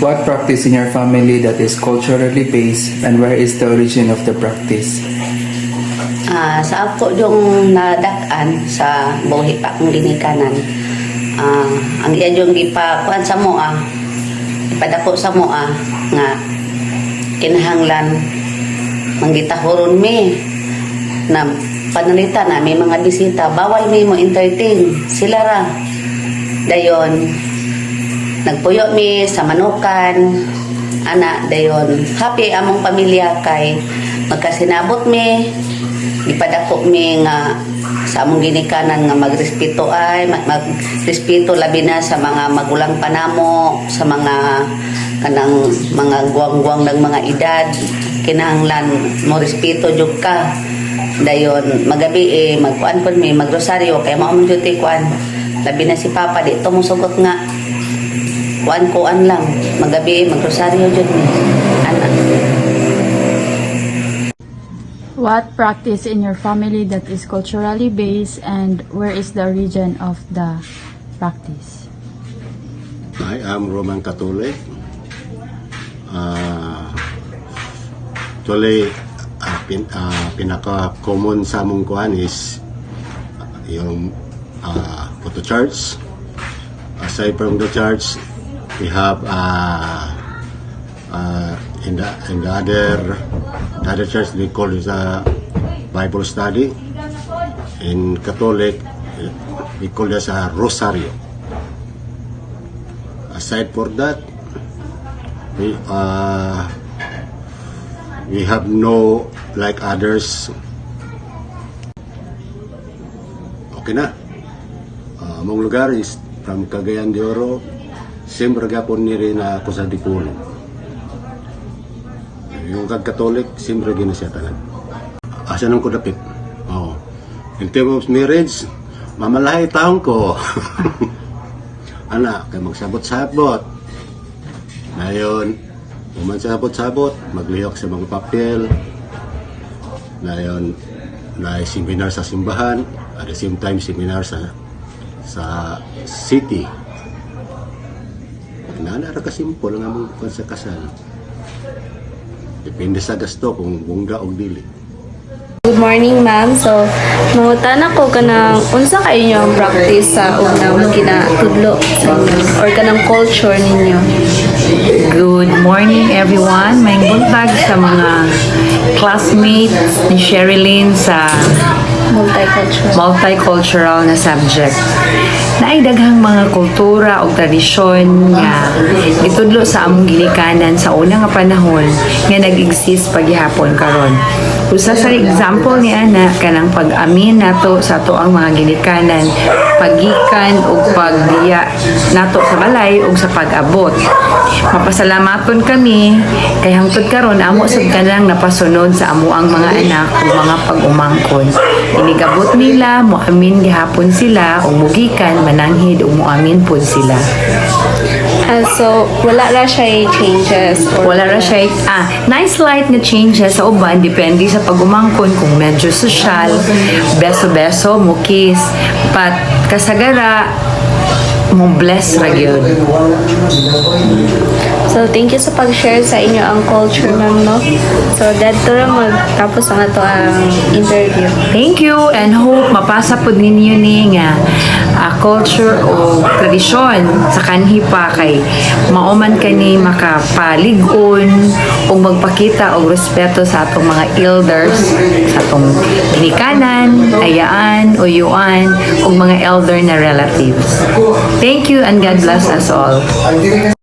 What practice in your family that is culturally based and where is the origin of the practice? Sa ako yung nadak-an sa buhi pa kong ginikanan. Ang iya yung ipakuan sa moa, ipadako sa moa nga kinahanglan manggitahuron mi na panalita na may mga bisita, bawal mi mo entertain sila ra. Dayon nagpuyo mi sa manukan ana, dayon happy among pamilya kay magkasinabot mi, ipadako mi nga sa among ginikanan nga magrespeto ay magrespeto labi na sa mga magulang panamo, sa mga kanang mga guwang-guwang ng mga edad, kinahanglan mo respeto jud ka. Dayon magabi magkuan pud mi magrosaryo kay mao man jud kuan labi na si papa di to musugot nga kuan lang magabi magrosaryo jud mi ana. What practice in your family that is culturally based and where is the origin of the practice? I am Roman Catholic. Actually, pinaka-common sa among kuhan is yung photo church. Aside from the church, we have in the other church they call it Bible study. In Catholic, we call it a Rosario. Aside for that, we have no like others. Okay na. Among lugar is from Cagayan de Oro. Siyempre gapon ni rin ako sa Dipolo. Yung kag-Catholic, siyempre ginasiyatanan. Asa nang kudapit? Oh. In terms of marriage, mamalahay taong ko. Anak, kay magsabot-sabot. Ngayon, uman sabot-sabot, maglihok sa mga papel. Ngayon, na seminar sa simbahan, at the same time seminar sa city. Nanara ka simple nga mong sa kasal. Depende sa gasto kung bungga o dili. Good morning, ma'am. So, mangutan ako kanang unsa kayo niyo ang practice sa unang ginatudlo sa inyo or kanang culture ninyo? Good morning everyone. May buntag sa mga classmates ni Sherilyn sa multicultural na subject. Naay daghang mga kultura o tradisyon nga gitudlo sa among ginikanan sa unang nga panahon nga nag-exist paghihapon karon. Usa sa example ni ana kanang pag-amin nato sa ato ang mga ginikanan, paggikan ug pagdiya nato sa balay ug sa pag-abot. Mapasalamaton kami kay hangtod karon amo sad kanang napasunod sa amo ang mga anak ug mga pag-umangkon. Inigabot nila moamin gihapon sila ug mugikan mananghid ug moamin pud sila. So, wala ra siya changes? Wala ra siya, nice light nga changes sa uban, depende sa pag-umangkon kung medyo social, beso-beso, mukis, but kasagara, mo bless ra gyud. So, thank you sa pag-share sa inyo ang culture, ma'am, no? So, dadto ra magtapos ang ato ang interview. Thank you and hope mapasa pud ninyo ni nga culture o tradisyon sa kanhi pa kay mauman kani makapalig-on o magpakita og respeto sa atong mga elders, sa atong ginikanan, ayaan, uyuan ug mga elder na relatives. Thank you and God bless us all.